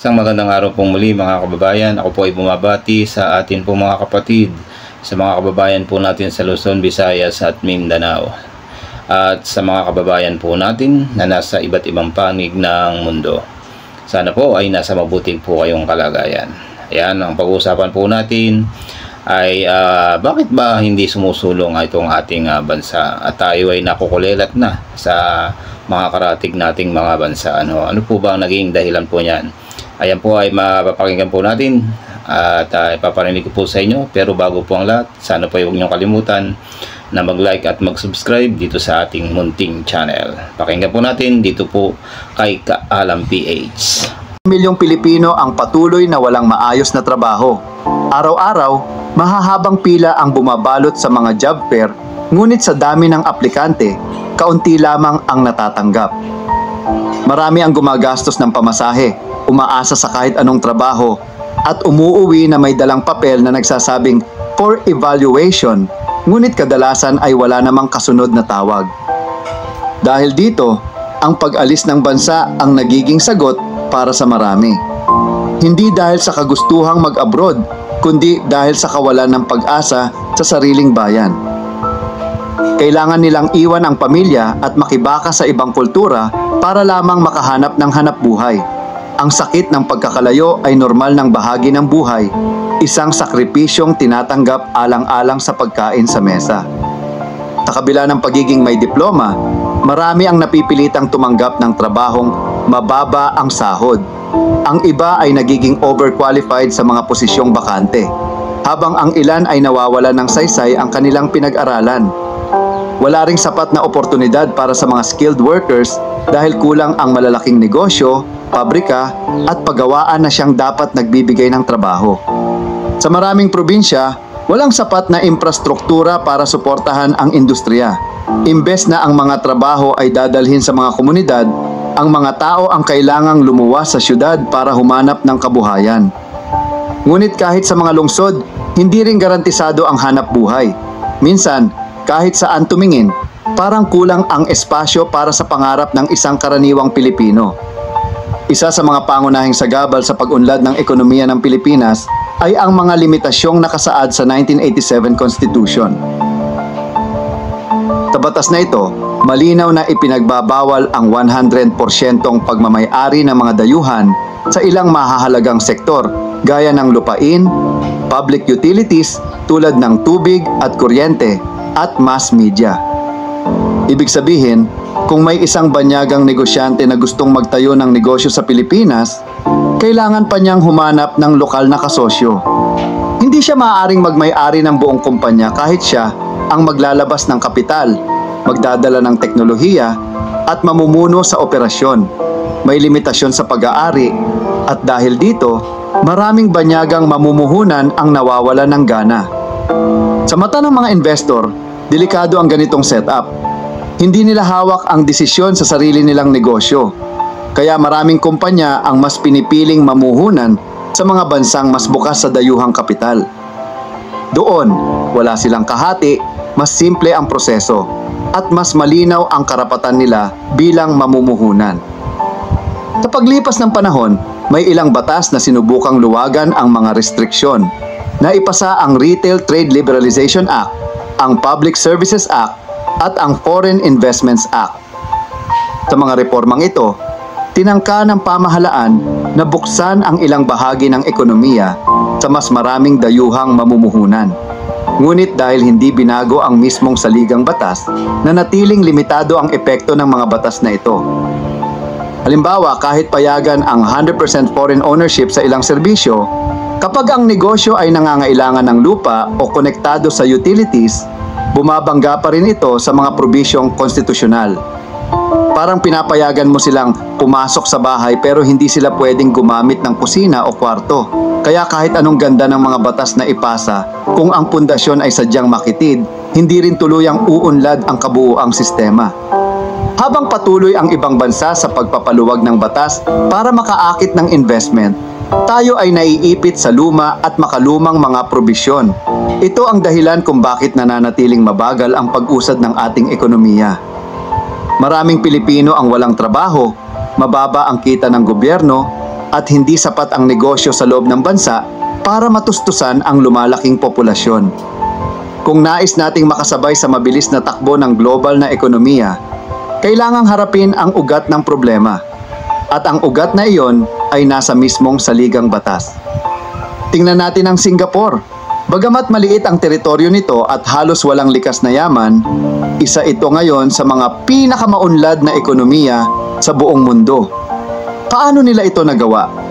Isang magandang araw pong muli mga kababayan. Ako po ay bumabati sa atin po mga kapatid, sa mga kababayan po natin sa Luzon, Visayas at Mindanao. At sa mga kababayan po natin na nasa iba't ibang panig ng mundo. Sana po ay nasa mabuting po kayong kalagayan. Ayan, ang pag-uusapan po natin ay bakit ba hindi sumusulong itong ating bansa at tayo ay nakukulelat na sa mga karatig nating mga bansa. Ano po ba ang naging dahilan po niyan? Ayan po ay mapapakinggan po natin at ipaparinig ko po sa inyo. Pero bago po ang lahat, sana po huwag niyong kalimutan na mag-like at mag-subscribe dito sa ating munting channel. Pakinggan po natin dito po kay Kaalam PH. Milyong Pilipino ang patuloy na walang maayos na trabaho. Araw-araw, mahahabang pila ang bumabalot sa mga job fair, ngunit sa dami ng aplikante, kaunti lamang ang natatanggap. Marami ang gumagastos ng pamasahe, umaasa sa kahit anong trabaho, at umuuwi na may dalang papel na nagsasabing for evaluation, ngunit kadalasan ay wala namang kasunod na tawag. Dahil dito, ang pag-alis ng bansa ang nagiging sagot para sa marami. Hindi dahil sa kagustuhang mag-abroad, kundi dahil sa kawalan ng pag-asa sa sariling bayan. Kailangan nilang iwan ang pamilya at makibaka sa ibang kultura para lamang makahanap ng hanapbuhay. Ang sakit ng pagkakalayo ay normal ng bahagi ng buhay, isang sakripisyong tinatanggap alang-alang sa pagkain sa mesa. Sa kabila ng pagiging may diploma, marami ang napipilitang tumanggap ng trabahong mababa ang sahod. Ang iba ay nagiging overqualified sa mga posisyong bakante, habang ang ilan ay nawawalan ng saysay ang kanilang pinag-aralan. Wala ring sapat na oportunidad para sa mga skilled workers dahil kulang ang malalaking negosyo, pabrika at paggawaan na siyang dapat nagbibigay ng trabaho. Sa maraming probinsya, walang sapat na infrastruktura para suportahan ang industriya. Imbes na ang mga trabaho ay dadalhin sa mga komunidad, ang mga tao ang kailangang lumuwas sa syudad para humanap ng kabuhayan. Ngunit kahit sa mga lungsod, hindi rin garantisado ang hanap buhay. Minsan, kahit saan tumingin, parang kulang ang espasyo para sa pangarap ng isang karaniwang Pilipino. Isa sa mga pangunahing sagabal sa pag-unlad ng ekonomiya ng Pilipinas ay ang mga limitasyong nakasaad sa 1987 Constitution. Sa batas na ito, malinaw na ipinagbabawal ang 100% pagmamay-ari ng mga dayuhan sa ilang mahahalagang sektor gaya ng lupain, public utilities tulad ng tubig at kuryente, at mass media. Ibig sabihin, kung may isang banyagang negosyante na gustong magtayo ng negosyo sa Pilipinas, kailangan pa niyang humanap ng lokal na kasosyo. Hindi siya maaaring magmay-ari ng buong kumpanya kahit siya ang maglalabas ng kapital, magdadala ng teknolohiya, at mamumuno sa operasyon. May limitasyon sa pag-aari, at dahil dito, maraming banyagang mamumuhunan ang nawawalan ng gana. Sa mata ng mga investor, delikado ang ganitong setup. Hindi nila hawak ang desisyon sa sarili nilang negosyo. Kaya maraming kumpanya ang mas pinipiling mamuhunan sa mga bansang mas bukas sa dayuhang kapital. Doon, wala silang kahati, mas simple ang proseso, at mas malinaw ang karapatan nila bilang mamumuhunan. Sa paglipas ng panahon, may ilang batas na sinubukang luwagan ang mga restriksyon. Naipasa ang Retail Trade Liberalization Act, ang Public Services Act, at ang Foreign Investments Act. Sa mga reformang ito, tinangka ng pamahalaan na buksan ang ilang bahagi ng ekonomiya sa mas maraming dayuhang mamumuhunan. Ngunit dahil hindi binago ang mismong saligang batas, nanatiling limitado ang epekto ng mga batas na ito. Halimbawa, kahit payagan ang 100% foreign ownership sa ilang serbisyo, kapag ang negosyo ay nangangailangan ng lupa o konektado sa utilities, bumabangga pa rin ito sa mga probisyong konstitusyonal. Parang pinapayagan mo silang pumasok sa bahay pero hindi sila pwedeng gumamit ng kusina o kwarto. Kaya kahit anong ganda ng mga batas na ipasa, kung ang pundasyon ay sadyang makitid, hindi rin tuluyang uunlad ang kabuuang sistema. Habang patuloy ang ibang bansa sa pagpapaluwag ng batas para makaakit ng investment, tayo ay naiipit sa luma at makalumang mga probisyon. Ito ang dahilan kung bakit nananatiling mabagal ang pag-usad ng ating ekonomiya. Maraming Pilipino ang walang trabaho, mababa ang kita ng gobyerno, at hindi sapat ang negosyo sa loob ng bansa para matustusan ang lumalaking populasyon. Kung nais nating makasabay sa mabilis na takbo ng global na ekonomiya, kailangang harapin ang ugat ng problema. At ang ugat na iyon ay nasa mismong saligang batas. Tingnan natin ang Singapore. Bagamat maliit ang teritoryo nito at halos walang likas na yaman, isa ito ngayon sa mga pinakamaunlad na ekonomiya sa buong mundo. Paano nila ito nagawa?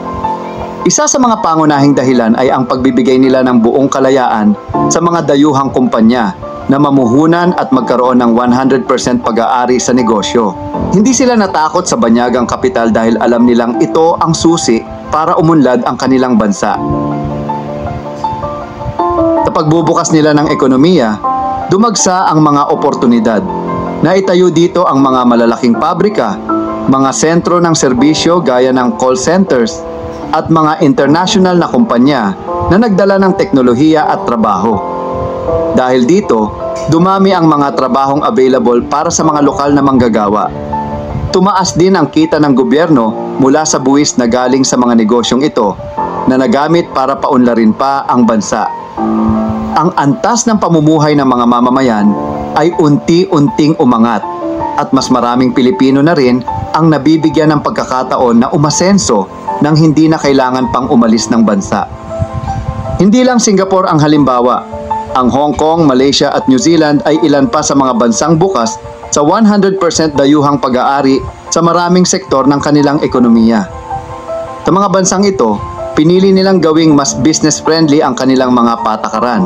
Isa sa mga pangunahing dahilan ay ang pagbibigay nila ng buong kalayaan sa mga dayuhang kumpanya na mamuhunan at magkaroon ng 100% pag-aari sa negosyo. Hindi sila natakot sa banyagang kapital dahil alam nilang ito ang susi para umunlad ang kanilang bansa. Sa pagbubukas nila ng ekonomiya, dumagsa ang mga oportunidad. Naitayo dito ang mga malalaking pabrika, mga sentro ng serbisyo gaya ng call centers, at mga international na kumpanya na nagdala ng teknolohiya at trabaho. Dahil dito, dumami ang mga trabahong available para sa mga lokal na manggagawa. Tumaas din ang kita ng gobyerno mula sa buwis na galing sa mga negosyong ito na nagamit para paunlarin pa ang bansa. Ang antas ng pamumuhay ng mga mamamayan ay unti-unting umangat at mas maraming Pilipino na rin ang nabibigyan ng pagkakataon na umasenso nang hindi na kailangan pang umalis ng bansa. Hindi lang Singapore ang halimbawa. Ang Hong Kong, Malaysia at New Zealand ay ilan pa sa mga bansang bukas sa 100% dayuhang pag-aari sa maraming sektor ng kanilang ekonomiya. Sa mga bansang ito, pinili nilang gawing mas business-friendly ang kanilang mga patakaran,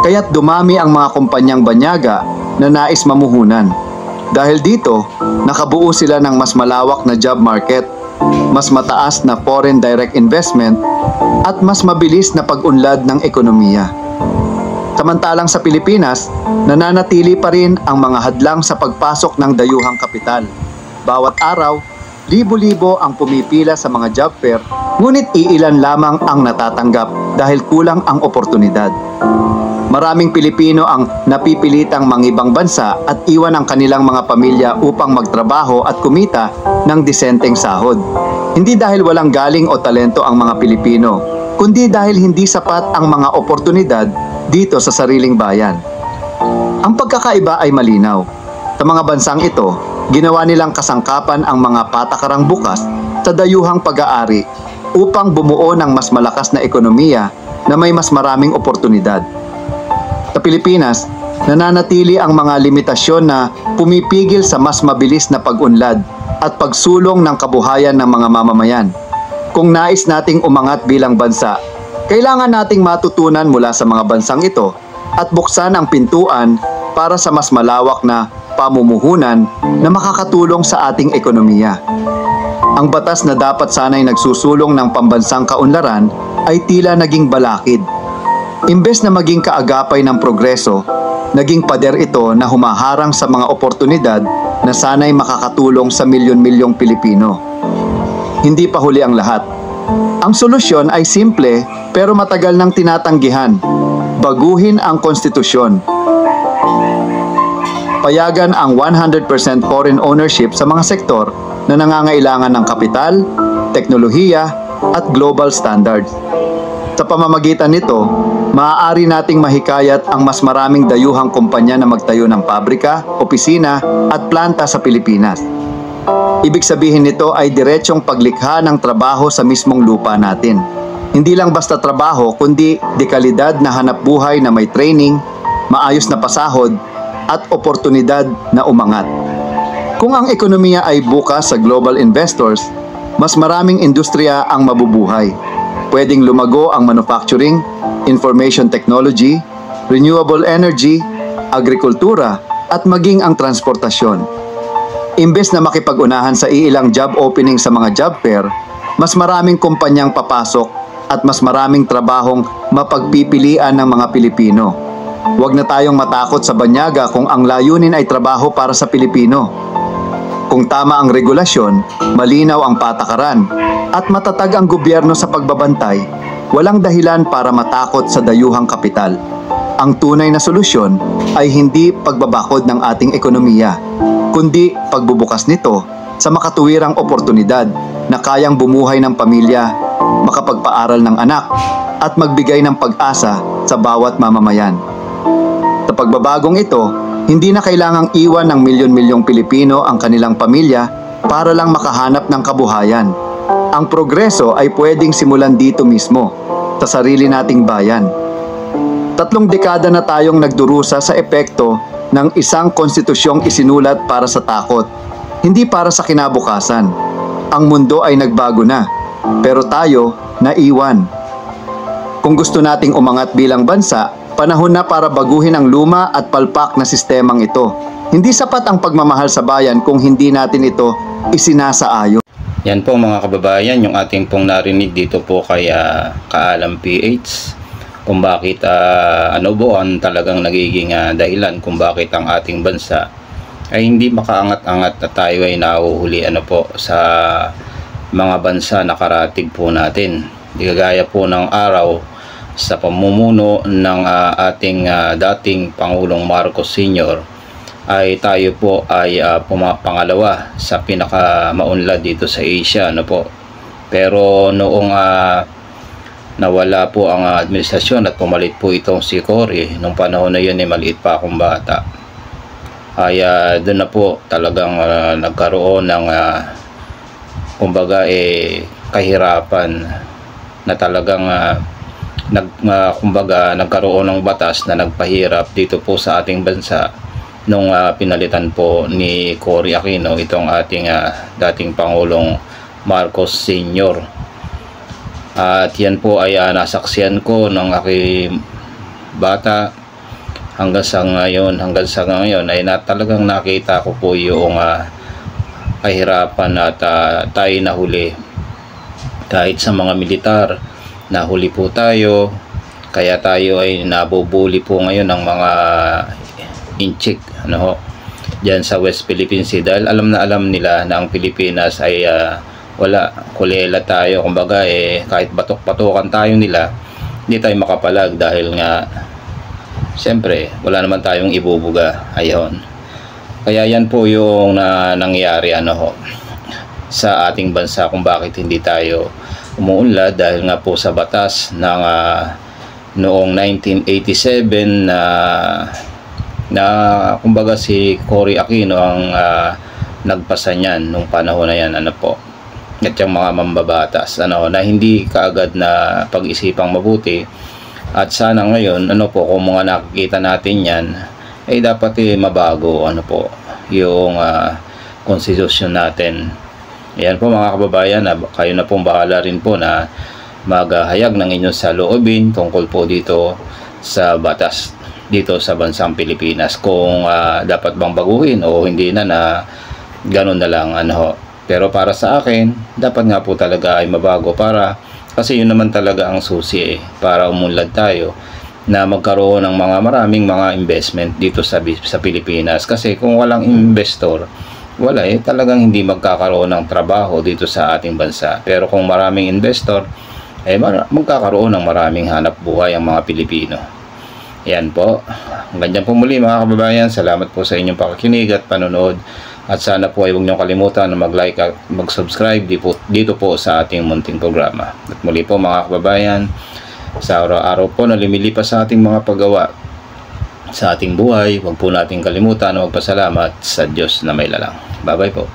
kaya't dumami ang mga kumpanyang banyaga na nais mamuhunan. Dahil dito, nakabuo sila ng mas malawak na job market, mas mataas na foreign direct investment, at mas mabilis na pag-unlad ng ekonomiya. Samantalang sa Pilipinas, nananatili pa rin ang mga hadlang sa pagpasok ng dayuhang kapital. Bawat araw, libo-libo ang pumipila sa mga job fair, ngunit iilan lamang ang natatanggap dahil kulang ang oportunidad. Maraming Pilipino ang napipilitang mangibang bansa at iwan ang kanilang mga pamilya upang magtrabaho at kumita ng disenteng sahod. Hindi dahil walang galing o talento ang mga Pilipino, kundi dahil hindi sapat ang mga oportunidad dito sa sariling bayan. Ang pagkakaiba ay malinaw. Sa mga bansang ito, ginawa nilang kasangkapan ang mga patakarang bukas sa dayuhang pag-aari upang bumuo ng mas malakas na ekonomiya na may mas maraming oportunidad. Sa Pilipinas, nananatili ang mga limitasyon na pumipigil sa mas mabilis na pag-unlad at pagsulong ng kabuhayan ng mga mamamayan. Kung nais nating umangat bilang bansa, kailangan nating matutunan mula sa mga bansang ito at buksan ang pintuan para sa mas malawak na pamumuhunan na makakatulong sa ating ekonomiya. Ang batas na dapat sana'y nagsusulong ng pambansang kaunlaran ay tila naging balakid. Imbes na maging kaagapay ng progreso, naging pader ito na humaharang sa mga oportunidad na sana'y makakatulong sa milyon-milyong Pilipino. Hindi pa huli ang lahat. Ang solusyon ay simple pero matagal nang tinatanggihan. Baguhin ang konstitusyon. Payagan ang 100% foreign ownership sa mga sektor na nangangailangan ng kapital, teknolohiya at global standards. Sa pamamagitan nito, maaari nating mahikayat ang mas maraming dayuhang kumpanya na magtayo ng pabrika, opisina at planta sa Pilipinas. Ibig sabihin nito ay diretsong paglikha ng trabaho sa mismong lupa natin. Hindi lang basta trabaho kundi dekalidad na hanapbuhay na may training, maayos na pasahod at oportunidad na umangat. Kung ang ekonomiya ay bukas sa global investors, mas maraming industriya ang mabubuhay. Pwedeng lumago ang manufacturing, information technology, renewable energy, agrikultura, at maging ang transportasyon. Imbes na makipag-unahan sa iilang job opening sa mga job fair, mas maraming kumpanyang papasok at mas maraming trabahong mapagpipilian ng mga Pilipino. Huwag na tayong matakot sa banyaga kung ang layunin ay trabaho para sa Pilipino. Kung tama ang regulasyon, malinaw ang patakaran, at matatag ang gobyerno sa pagbabantay, walang dahilan para matakot sa dayuhang kapital. Ang tunay na solusyon ay hindi pagbabakod ng ating ekonomiya, kundi pagbubukas nito sa makatuwirang oportunidad na na kayang bumuhay ng pamilya, makapagpaaral ng anak, at magbigay ng pag-asa sa bawat mamamayan. Sa pagbabagong ito, hindi na kailangang iwan ng milyon-milyong Pilipino ang kanilang pamilya para lang makahanap ng kabuhayan. Ang progreso ay pwedeng simulan dito mismo, sa sarili nating bayan. 3 dekada na tayong nagdurusa sa epekto ng isang konstitusyong isinulat para sa takot, hindi para sa kinabukasan. Ang mundo ay nagbago na, pero tayo naiwan. Kung gusto nating umangat bilang bansa, panahon na para baguhin ang luma at palpak na sistemang ito. Hindi sapat ang pagmamahal sa bayan kung hindi natin ito isinasaayon. Yan po mga kababayan, yung ating pong narinig dito po kay Kaalam PH, kung bakit ano po ang talagang nagiging dahilan kung bakit ang ating bansa ay hindi makaangat-angat na tayo ay nahuhuli po sa mga bansa na karatig po natin. Di kagaya po ng araw sa pamumuno ng ating dating Pangulong Marcos Sr. ay tayo po ay pangalawa sa pinakamaunlad dito sa Asia po. Pero noong nawala po ang administrasyon at pumalit po itong si Cory, nung panahon na yun ay maliit pa akong bata, ay doon na po talagang nagkaroon ng kumbaga kahirapan na talagang kumbaga nagkaroon ng batas na nagpahirap dito po sa ating bansa nung pinalitan po ni Cory Aquino itong ating dating Pangulong Marcos Sr. At yan po ay nasaksiyan ko ng aking bata hanggang sa ngayon ay talagang nakita ko po yung kahirapan at tayo nahuli. Kahit sa mga militar, nahuli po tayo, kaya tayo ay nabubuli po ngayon ng mga inchik dyan sa West Philippine Sea, dahil alam na alam nila na ang Pilipinas ay wala, kulela tayo, kumbaga kahit batok-batokan tayo nila, hindi tayo makapalag dahil nga siyempre wala naman tayong ibubuga. Ayon, kaya yan po yung nangyari sa ating bansa kung bakit hindi tayo umuunlad, dahil nga po sa batas ng noong 1987 na kumbaga si Cory Aquino ang nagpasa niyan nung panahon na yan at yung mga mambabatas na hindi kaagad na pag-isipang mabuti. At sana ngayon kung mga nakikita natin yan ay dapat mabago yung konstitusyon natin. Ayan po mga kababayan, kayo na pong bahala rin po na maghahayag ng inyong saloobin tungkol po dito sa batas dito sa bansang Pilipinas, kung dapat bang baguhin o hindi na ganun na lang Pero para sa akin, dapat nga po talaga ay mabago, kasi yun naman talaga ang susi para umunlad tayo na magkaroon ng maraming mga investment dito sa Pilipinas. Kasi kung walang investor, wala talagang hindi magkakaroon ng trabaho dito sa ating bansa. Pero kung maraming investor, magkakaroon ng maraming hanap buhay ang mga Pilipino. Yan po. Ganyan po muli mga kababayan. Salamat po sa inyong pakikinig at panonood. At sana po ay huwag niyong kalimutan na mag-like at mag-subscribe dito po sa ating munting programa. At muli po mga kababayan, sa araw-araw po na lumilipas sa ating mga paggawa sa ating buhay, huwag po nating kalimutan na magpasalamat sa Diyos na may lalang. Bye-bye po.